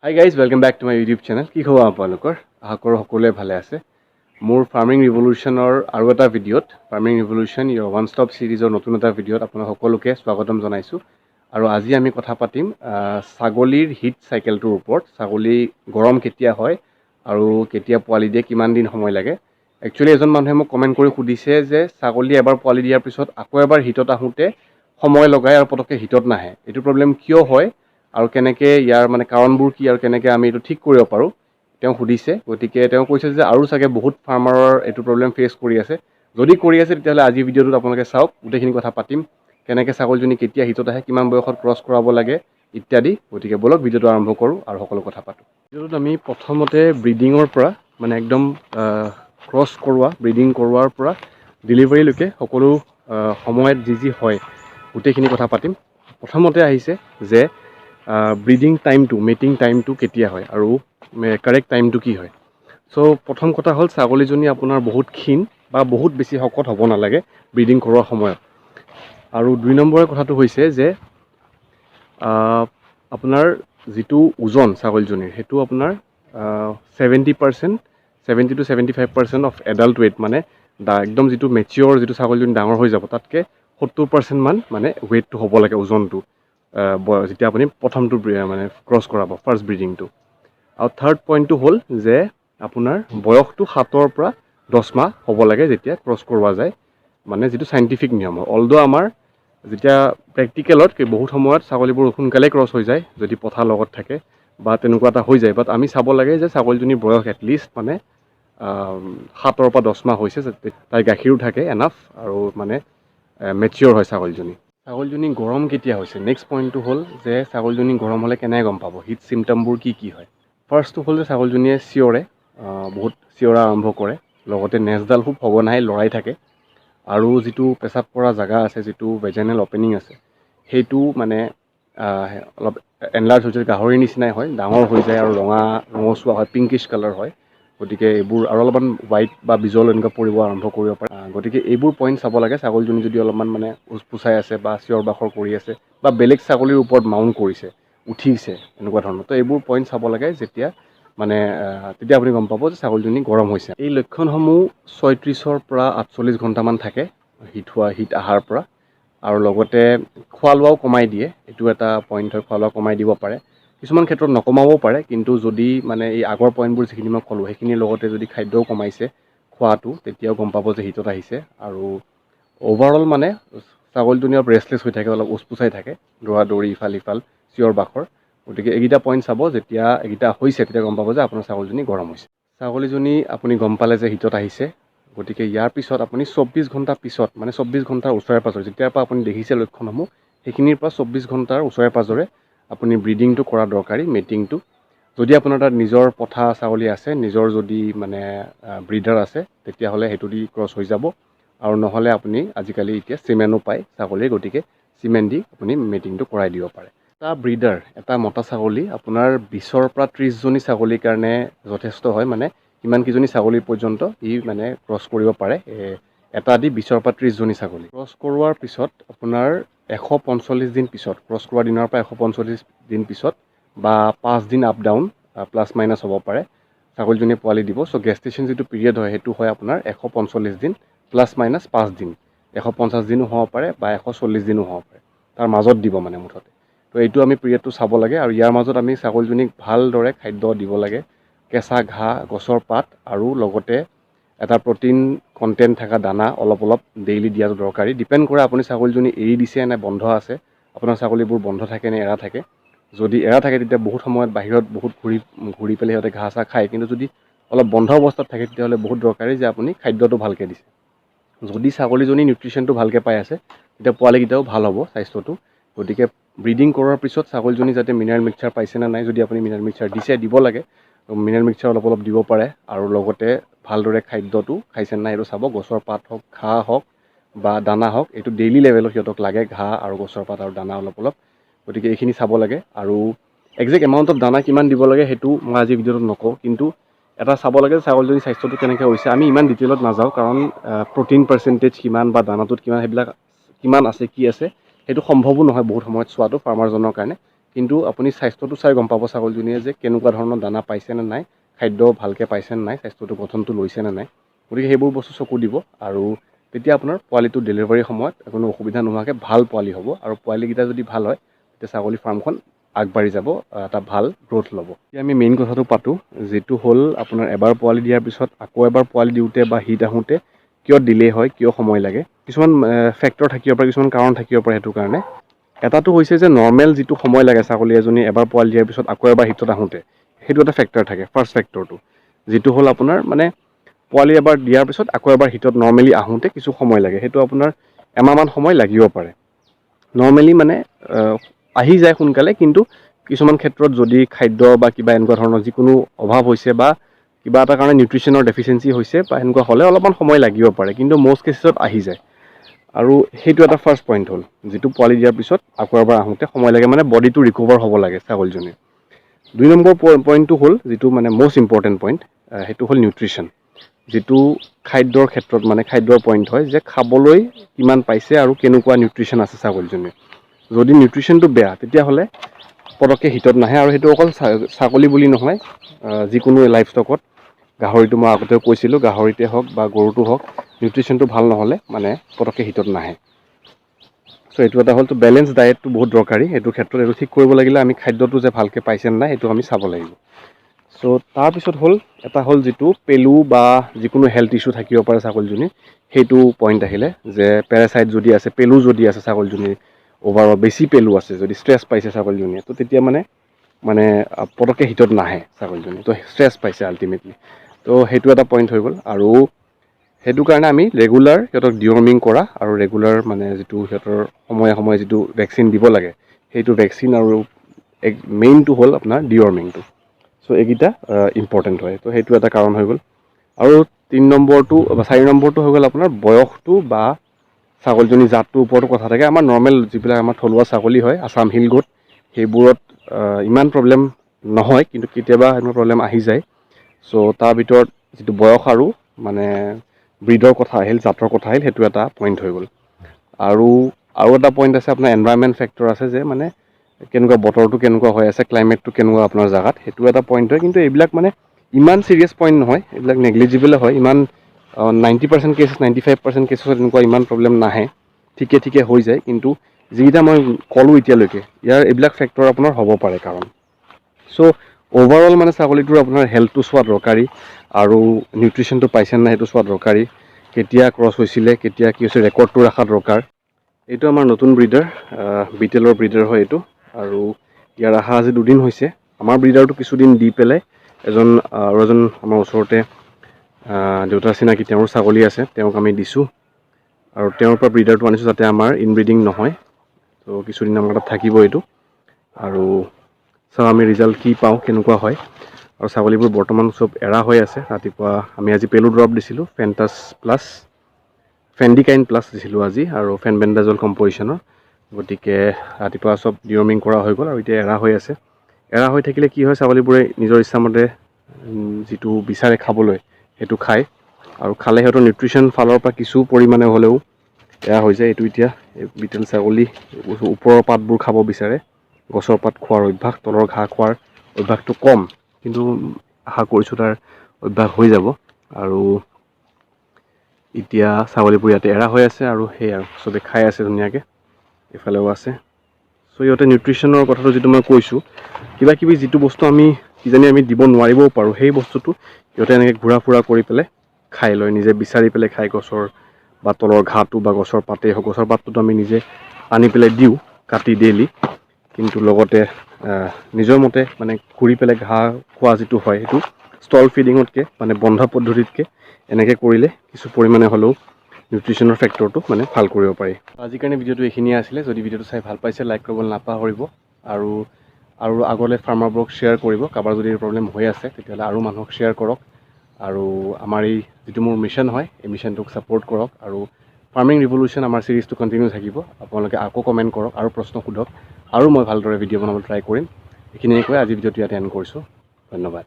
Hi guys, welcome back to my YouTube channel. কি খবৰ আপোনালোকৰ? আশা কৰোঁ সকলোৱে ভালে আছে। মোৰ ফাৰ্মিং ৰিভলিউচনৰ আৰু এটা ভিডিঅ'ত ফাৰ্মিং ৰিভলিউচন ইয়ৰ ওৱান ষ্টপ সিৰিজৰ নতুন এটা ভিডিঅ'ত আপোনালোক সকলোকে স্বাগতম জনাইছোঁ। আৰু আজি আমি কথা পাতিম ছাগলীৰ হিট চাইকেলটোৰ ওপৰত। ছাগলী গৰম কেতিয়া হয় আৰু কেতিয়া পোৱালি দিয়ে, কিমান দিন সময় লাগে। একচুৱেলি এজন মানুহে মোক কমেণ্ট কৰি সুধিছে যে ছাগলী এবাৰ পোৱালি দিয়াৰ পিছত আকৌ এবাৰ হিটত আহোঁতে সময় লগায় আৰু পটককৈ হিটত নাহে। এইটো প্ৰব্লেম কিয় হয় আৰু কেনেকৈ ইয়াৰ মানে কাৰণবোৰ কি আৰু কেনেকৈ আমি এইটো ঠিক কৰিব পাৰোঁ তেওঁ সুধিছে। গতিকে তেওঁ কৈছে যে আৰু চাগে বহুত ফাৰ্মাৰৰ এইটো প্ৰব্লেম ফেচ কৰি আছে। যদি কৰি আছে তেতিয়াহ'লে আজিৰ ভিডিঅ'টোত আপোনালোকে চাওক, গোটেইখিনি কথা পাতিম। কেনেকৈ ছাগলীজনী কেতিয়া হিটত আহে, কিমান বয়সত ক্ৰছ কৰাব লাগে ইত্যাদি। গতিকে ব'লক ভিডিঅ'টো আৰম্ভ কৰোঁ আৰু সকলো কথা পাতোঁ। ভিডিঅ'টোত আমি প্ৰথমতে ব্ৰিডিঙৰ পৰা মানে একদম ক্ৰছ কৰোৱা, ব্ৰিডিং কৰোৱাৰ পৰা ডেলিভাৰীলৈকে সকলো সময়ত যি হয় গোটেইখিনি কথা পাতিম। প্ৰথমতে আহিছে যে ব্ৰিডিং টাইমটো, মেটিং টাইমটো কেতিয়া হয় আৰু কাৰেক্ট টাইমটো কি হয়। চ' প্ৰথম কথা হ'ল ছাগলীজনী আপোনাৰ বহুত ক্ষীণ বা বহুত বেছি শকত হ'ব নালাগে ব্ৰিডিং কৰোৱাৰ সময়ত। আৰু 2 নম্বৰৰ কথাটো হৈছে যে আপোনাৰ যিটো ওজন ছাগলীজনীৰ সেইটো আপোনাৰ 70% to 75% অফ এডাল্ট ৱেইট, মানে একদম যিটো মেচিয়ৰ যিটো ছাগলীজনী ডাঙৰ হৈ যাব তাতকৈ 70% মান মানে ৱেইটটো হ'ব লাগে, ওজনটো যেতিয়া আপুনি প্ৰথমটো মানে ক্ৰছ কৰাব, ফাৰ্ষ্ট ব্ৰিডিংটো। আৰু থাৰ্ড পইণ্টটো হ'ল যে আপোনাৰ বয়সটো 7 পৰা 10 মাহ হ'ব লাগে যেতিয়া ক্ৰছ কৰোৱা যায়, মানে যিটো চাইণ্টিফিক নিয়ম হয়। অলদো আমাৰ যেতিয়া প্ৰেক্টিকেলত বহুত সময়ত ছাগলীবোৰ সোনকালে ক্ৰছ হৈ যায় যদি পথাৰ লগত থাকে বা তেনেকুৱা এটা হৈ যায়, বাট আমি চাব লাগে যে ছাগলীজনীৰ বয়স এটলিষ্ট মানে 7 পৰা 10 মাহ হৈছে, তাই গাখীৰো থাকে এনাফ আৰু মানে মেচিয়ৰ হয় ছাগলীজনী। ছাগলীজনী গৰম কেতিয়া হৈছে, নেক্সট পইণ্টটো হ'ল যে ছাগলীজনী গৰম হ'লে কেনেকৈ গম পাব, হিট চিমটমবোৰ কি হয়। ফাৰ্ষ্টটো হ'ল যে ছাগলীজনীয়ে চিঞৰে, বহুত চিঞৰা আৰম্ভ কৰে, লগতে নেজডাল খুব সঘনাই লৰাই থাকে আৰু যিটো পেচাব কৰা জেগা আছে, যিটো ভেজেনেল অপেনিং আছে, সেইটো মানে অলপ এনলাৰ্জ হৈ যায়, গাহৰিৰ নিচিনাই হয়, ডাঙৰ হৈ যায় আৰু ৰঙচুৱা হয়, পিংকিছ কালাৰ হয়। গতিকে এইবোৰ আৰু অলপমান হোৱাইট বা বিজল এনেকুৱা পৰিব আৰম্ভ কৰিব পাৰে। গতিকে এইবোৰ পইণ্ট চাব লাগে। ছাগলীজনী যদি অলপমান মানে উচপুচাই আছে বা চিঞৰ বাখৰ কৰি আছে বা বেলেগ ছাগলীৰ ওপৰত মাউণ্ট কৰিছে, উঠিছে, এনেকুৱা ধৰণৰ, তো এইবোৰ পইণ্ট চাব লাগে যেতিয়া মানে তেতিয়া আপুনি গম পাব যে ছাগলীজনী গৰম হৈছে। এই লক্ষণসমূহ 36 পৰা 48 ঘণ্টামান থাকে হিট অহাৰ পৰা। আৰু লগতে খোৱা লোৱাও কমাই দিয়ে, এইটো এটা পইণ্ট হয়, খোৱা লোৱা কমাই দিব পাৰে। কিছুমান ক্ষেত্ৰত নকমাবও পাৰে, কিন্তু যদি মানে এই আগৰ পইণ্টবোৰ যিখিনি মই ক'লোঁ সেইখিনিৰ লগতে যদি খাদ্যও কমাইছে খোৱাটো, তেতিয়াও গম পাব যে হিটত আহিছে। আৰু অভাৰঅল মানে ছাগলীজনী অলপ ৰেষ্টলেছ হৈ থাকে, অলপ উচপুচাই থাকে, দৌৰা দৌৰি ইফাল সিফাল, চিঞৰ বাখৰ। গতিকে এইকেইটা পইণ্ট চাব, যেতিয়া এইকেইটা হৈছে তেতিয়া গম পাব যে আপোনাৰ ছাগলীজনী গৰম হৈছে। ছাগলীজনী আপুনি গম পালে যে হিটত আহিছে, গতিকে ইয়াৰ পিছত আপুনি 24 ঘণ্টা পিছত, মানে 24 ঘণ্টাৰ ওচৰে পাজৰে, যেতিয়াৰ পৰা আপুনি দেখিছে লক্ষণসমূহ সেইখিনিৰ পৰা 24 ঘণ্টাৰ ওচৰে পাজৰে আপুনি ব্ৰিডিংটো কৰা দৰকাৰী, মেটিংটো। যদি আপোনাৰ তাত নিজৰ পঠা ছাগলী আছে, নিজৰ যদি মানে ব্ৰিডাৰ আছে, তেতিয়াহ'লে সেইটো দি ক্ৰছ হৈ যাব। আৰু নহ'লে আপুনি আজিকালি এতিয়া চিমেনো পায় ছাগলীৰ, গতিকে চিমেন দি আপুনি মেটিংটো কৰাই দিব পাৰে। এটা ব্ৰিডাৰ, এটা মতা ছাগলী আপোনাৰ 20 পৰা 30 জনী ছাগলীৰ কাৰণে যথেষ্ট হয়, মানে ইমানকেইজনী ছাগলী পৰ্যন্ত ই মানে ক্ৰছ কৰিব পাৰে। এটা দি 20 পৰা 30 জনী ছাগলী ক্ৰছ কৰোৱাৰ পিছত আপোনাৰ 145 দিন পিছত, ক্ৰছ কৰোৱাৰ দিনৰ পৰা 145 দিন পিছত বা 5 দিন আপ ডাউন প্লাছ মাইনাছ হ'ব পাৰে, ছাগলীজনীয়ে পোৱালি দিব। চ' গেষ্টেশ্যন যিটো পিৰিয়ড হয় সেইটো হয় আপোনাৰ 145 দিন প্লাছ মাইনাছ 5 দিন, 150 দিনো হ'ব পাৰে বা 140 দিনো হ'ব পাৰে, তাৰ মাজত দিব মানে মুঠতে। তো এইটো আমি পিৰিয়ডটো চাব লাগে। আৰু ইয়াৰ মাজত আমি ছাগলীজনীক ভালদৰে খাদ্য দিব লাগে, কেঁচা ঘাঁহ, গছৰ পাত আৰু লগতে এটা প্ৰটিন কণ্টেণ্ট থকা দানা অলপ ডেইলি দিয়াটো দৰকাৰী। ডিপেণ্ড কৰে আপুনি ছাগলীজনী এৰি দিছে নে বন্ধ আছে, আপোনাৰ ছাগলীবোৰ বন্ধ থাকে নে এৰা থাকে। যদি এৰা থাকে তেতিয়া বহুত সময়ত বাহিৰত বহুত ঘূৰি পেলাই সিহঁতে ঘাঁহ চাহ খায়, কিন্তু যদি অলপ বন্ধ অৱস্থাত থাকে তেতিয়াহ'লে বহুত দৰকাৰী যে আপুনি খাদ্যটো ভালকৈ দিছে। যদি ছাগলীজনী নিউট্ৰিশ্যনটো ভালকৈ পাই আছে তেতিয়া পোৱালিকেইটাও ভাল হ'ব স্বাস্থ্যটো। গতিকে ব্ৰিডিং কৰাৰ পিছত ছাগলীজনী যাতে মিনাৰেল মিক্সাৰ পাইছে নে নাই, যদি আপুনি মিনাৰেল মিক্সাৰ দিছে, দিব লাগে, মিনাৰেল মিক্সাৰ অলপ দিব পাৰে। আৰু লগতে ভালদৰে খাদ্যটো খাইছে নাই সেইটো চাব, গছৰ পাত হওক, ঘাঁহ হওক বা দানা হওক, এইটো ডেইলি লেভেলত সিহঁতক লাগে, ঘাঁহ আৰু গছৰ পাত আৰু দানা অলপ। গতিকে এইখিনি চাব লাগে। আৰু একজেক্ট এমাউণ্ট অফ দানা কিমান দিব লাগে সেইটো মই আজি ভিডিঅ'টোত নকওঁ, কিন্তু এটা চাব লাগে ছাগলীজনীৰ স্বাস্থ্যটো কেনেকৈ হৈছে। আমি ইমান ডিটেইলত নাযাওঁ, কাৰণ প্ৰটিন পাৰ্চেণ্টেজ কিমান বা দানাটোত কিমান, সেইবিলাক কিমান আছে কি আছে সেইটো সম্ভৱো নহয় বহুত সময়ত চোৱাটো ফাৰ্মাৰজনৰ কাৰণে। কিন্তু আপুনি স্বাস্থ্যটো চাই গম পাব ছাগলীজনীয়ে যে কেনেকুৱা ধৰণৰ দানা পাইছে নে নাই, খাদ্য ভালকৈ পাইছে নে নাই, স্বাস্থ্যটো গঠনটো লৈছে নে নাই। গতিকে সেইবোৰ বস্তু চকু দিব আৰু তেতিয়া আপোনাৰ পোৱালিটো ডেলিভাৰীৰ সময়ত কোনো অসুবিধা নোহোৱাকৈ ভাল পোৱালি হ'ব আৰু পোৱালিকেইটা যদি ভাল হয় তেতিয়া ছাগলী ফাৰ্মখন আগবাঢ়ি যাব, এটা ভাল গ্ৰ'থ ল'ব। এতিয়া আমি মেইন কথাটো পাতোঁ, যিটো হ'ল আপোনাৰ এবাৰ পোৱালি দিয়াৰ পিছত আকৌ এবাৰ পোৱালি দিওঁতে বা হিট আহোঁতে কিয় ডিলে হয়, কিয় সময় লাগে। কিছুমান ফেক্টৰ থাকিব পাৰে, কিছুমান কাৰণ থাকিব পাৰে। সেইটো কাৰণে এটাটো হৈছে যে নৰ্মেল যিটো সময় লাগে ছাগলী এজনী এবাৰ পোৱালি দিয়াৰ পিছত আকৌ এবাৰ হিটত আহোঁতে, সেইটো এটা ফেক্টৰ থাকে, ফাৰ্ষ্ট ফেক্টৰটো, যিটো হ'ল আপোনাৰ মানে পোৱালি এবাৰ দিয়াৰ পিছত আকৌ এবাৰ হিটত নৰ্মেলি আহোঁতে কিছু সময় লাগে। সেইটো আপোনাৰ এমাহমান সময় লাগিব পাৰে। নৰ্মেলি মানে আহি যায় সোনকালে, কিন্তু কিছুমান ক্ষেত্ৰত যদি খাদ্য বা কিবা এনেকুৱা ধৰণৰ যিকোনো অভাৱ হৈছে বা কিবা এটা কাৰণে নিউট্ৰিশ্যনৰ ডেফিচিয়েঞ্চি হৈছে বা এনেকুৱা হ'লে অলপমান সময় লাগিব পাৰে, কিন্তু মষ্ট কেচত আহি যায়। আৰু সেইটো এটা ফাৰ্ষ্ট পইণ্ট হ'ল, যিটো পোৱালি দিয়াৰ পিছত আকৌ এবাৰ আহোঁতে সময় লাগে, মানে বডিটো ৰিকভাৰ হ'ব লাগে ছাগলীজনীৰ। 2 নম্বৰ পইণ্টটো হ'ল যিটো মানে মষ্ট ইম্পৰ্টেণ্ট পইণ্ট, সেইটো হ'ল নিউট্ৰিশ্যন। যিটো খাদ্যৰ ক্ষেত্ৰত মানে খাদ্যৰ পইণ্ট হয় যে খাবলৈ কিমান পাইছে আৰু কেনেকুৱা নিউট্ৰিশ্যন আছে ছাগলীজনীৰ। যদি নিউট্ৰিশ্যনটো বেয়া তেতিয়াহ'লে পটককৈ হিটত নাহে। আৰু সেইটো অকল ছাগলী বুলি নহয়, যিকোনো লাইফ ষ্টকত, গাহৰিটো মই আগতেও কৈছিলোঁ, গাহৰিতে হওক বা গৰুটো হওক, নিউট্ৰিশ্যনটো ভাল নহ'লে মানে পটককৈ হিটত নাহে। চ' এইটো এটা হ'ল, তো বেলেঞ্চ ডায়েটটো বহুত দৰকাৰী এইটো ক্ষেত্ৰত। এইটো ঠিক কৰিব লাগিলে আমি খাদ্যটো যে ভালকৈ পাইছে নে নাই সেইটো আমি চাব লাগিব। চ' তাৰপিছত হ'ল এটা হ'ল যিটো পেলু বা যিকোনো হেল্থ ইছ্যু থাকিব পাৰে ছাগলীজনীৰ, সেইটো পইণ্ট আহিলে যে পেৰাচাইট যদি আছে, পেলু যদি আছে ছাগলীজনীৰ, অভাৰঅল বেছি পেলু আছে, যদি ষ্ট্ৰেছ পাইছে ছাগলীজনীয়ে, তো তেতিয়া মানে পটককৈ হিটত নাহে ছাগলীজনী, তো ষ্ট্ৰেছ পাইছে আল্টিমেটলি। তো সেইটো এটা পইণ্ট হৈ গ'ল। আৰু সেইটো কাৰণে আমি ৰেগুলাৰ সিহঁতক ডিৱৰ্মিং কৰা আৰু ৰেগুলাৰ মানে যিটো সিহঁতৰ সময়ে সময়ে যিটো ভেকচিন দিব লাগে, সেইটো ভেকচিন আৰু মেইনটো হ'ল আপোনাৰ ডিৱৰ্মিংটো। চ' এইকেইটা ইম্পৰ্টেণ্ট হয়। তো সেইটো এটা কাৰণ হৈ গ'ল। আৰু 3 নম্বৰটো বা 4 নম্বৰটো হৈ গ'ল আপোনাৰ বয়সটো বা ছাগলীজনী জাতটোৰ ওপৰতো কথা থাকে। আমাৰ নৰ্মেল যিবিলাক আমাৰ থলুৱা ছাগলী হয়, আছাম হিল গোট, সেইবোৰত ইমান প্ৰব্লেম নহয়, কিন্তু কেতিয়াবা এনেকুৱা প্ৰব্লেম আহি যায়। চ' তাৰ ভিতৰত যিটো বয়স আৰু মানে ব্ৰীডৰ কথা আহিল, জাতৰ কথা আহিল, সেইটো এটা পইণ্ট হৈ গ'ল। আৰু এটা পইণ্ট আছে আপোনাৰ এনভাইৰনমেণ্ট ফেক্টৰ আছে, যে মানে কেনেকুৱা বতৰটো কেনেকুৱা হৈ আছে, ক্লাইমেটটো কেনেকুৱা আপোনাৰ জেগাত, সেইটো এটা পইণ্ট হয়। কিন্তু এইবিলাক মানে ইমান চিৰিয়াছ পইণ্ট নহয়, এইবিলাক নেগলিজিবল হয়। ইমান 90% কেছ, 95% কেছত এনেকুৱা ইমান প্ৰব্লেম নাহে, ঠিকে হৈ যায়। কিন্তু যিকেইটা মই ক'লোঁ এতিয়ালৈকে, এইবিলাক ফেক্টৰ আপোনাৰ হ'ব পাৰে কাৰণ। চ' অভাৰঅল মানে ছাগলীটোৰ আপোনাৰ হেল্থটো চোৱা দৰকাৰী আৰু নিউট্ৰিশ্যনটো পাইছে নাই সেইটো চোৱা দৰকাৰী। কেতিয়া ক্ৰছ হৈছিলে, কেতিয়া কি হৈছে, ৰেকৰ্ডটো ৰখা দৰকাৰ। এইটো আমাৰ নতুন ব্ৰিডাৰ, বিটেলৰ ব্ৰিডাৰ হয় এইটো। আৰু ইয়াৰ অহা আজি 2 দিন হৈছে। আমাৰ ব্ৰিডাৰটো কিছুদিন দি পেলাই আৰু এজন আমাৰ ওচৰতে দেউতাৰ চিনাকি তেওঁৰ ছাগলী আছে, তেওঁক আমি দিছোঁ। আৰু তেওঁৰ পৰা ব্ৰিডাৰটো আনিছোঁ যাতে আমাৰ ইনব্ৰিডিং নহয়। ত' কিছুদিন আমাৰ তাত থাকিব এইটো। আৰু চাওঁ আমি ৰিজাল্ট কি পাওঁ, কেনেকুৱা হয়। আৰু ছাগলীবোৰ বৰ্তমান চব এৰা হৈ আছে। ৰাতিপুৱা আমি আজি পেলু ড্ৰপ দিছিলোঁ, ফেণ্টাছ প্লাছ ফেণ্ডিকাইন প্লাছ দিছিলোঁ আজি, আৰু ফেনবেণ্ডাজল কম্পজিশ্যনৰ। গতিকে ৰাতিপুৱা চব ডিৱৰ্মিং কৰা হৈ গ'ল আৰু এতিয়া এৰা হৈ আছে। এৰা হৈ থাকিলে কি হয়, ছাগলীবোৰে নিজৰ ইচ্ছামতে যিটো বিচাৰে খাবলৈ সেইটো খায়, আৰু খালে সিহঁতৰ নিউট্ৰিশ্যন ফালৰ পৰা কিছু পৰিমাণে হ'লেও এয়া হৈ যায়। এইটো এতিয়া বিটেল ছাগলী ওপৰৰ পাতবোৰ খাব বিচাৰে, গছৰ পাত খোৱাৰ অভ্যাস, তলৰ ঘাঁহ খোৱাৰ অভ্যাসটো কম, কিন্তু আশা কৰিছোঁ তাৰ অভ্যাস হৈ যাব। আৰু এতিয়া ছাগলীবোৰ ইয়াতে এৰা হৈ আছে, আৰু সেই আৰু চবে খাই আছে ধুনীয়াকৈ, এইফালেও আছে। চ' ইহঁতে নিউট্ৰিশ্যনৰ কথাটো যিটো মই কৈছোঁ, কিবাকিবি যিটো বস্তু আমি কিজানি আমি দিব নোৱাৰিবও পাৰোঁ, সেই বস্তুটো সিহঁতে এনেকৈ ঘূৰা ফুৰা কৰি পেলাই খাই লয়, নিজে বিচাৰি পেলাই খাই, গছৰ বা তলৰ ঘাঁহটো বা গছৰ পাতেই হওক। গছৰ পাতটোতো আমি নিজে আনি পেলাই দিওঁ কাটি ডেইলি, কিন্তু লগতে নিজৰ মতে মানে ঘূৰি পেলাই ঘাঁহ খোৱা যিটো হয়, সেইটো ষ্টল ফিডিঙতকৈ মানে বন্ধ পদ্ধতিতকৈ এনেকৈ কৰিলে কিছু পৰিমাণে হ'লেও নিউট্ৰিশ্যনৰ ফেক্টৰটো মানে ভাল কৰিব পাৰি। আজিৰ কাৰণে ভিডিঅ'টো এইখিনিয়ে আছিলে। যদি ভিডিঅ'টো চাই ভাল পাইছে, লাইক কৰিবলৈ নাপাহৰিব। আৰু আগলৈ ফাৰ্মাৰবোৰক শ্বেয়াৰ কৰিব। কাৰোবাৰ যদি প্ৰব্লেম হৈ আছে তেতিয়াহ'লে আৰু মানুহক শ্বেয়াৰ কৰক। আৰু আমাৰ এই যিটো মোৰ মিছন হয়, এই মিছনটোক ছাপোৰ্ট কৰক। আৰু ফাৰ্মিং ৰিভলিউশ্যন আমাৰ চিৰিজটো কণ্টিনিউ থাকিব। আপোনালোকে আকৌ কমেণ্ট কৰক আৰু প্ৰশ্ন সোধক, আৰু মই ভালদৰে ভিডিঅ' বনাবলৈ ট্ৰাই কৰিম। এইখিনিয়ে কৈ আজি ভিডিঅ'টো ইয়াতে এণ্ড কৰিছোঁ। ধন্যবাদ।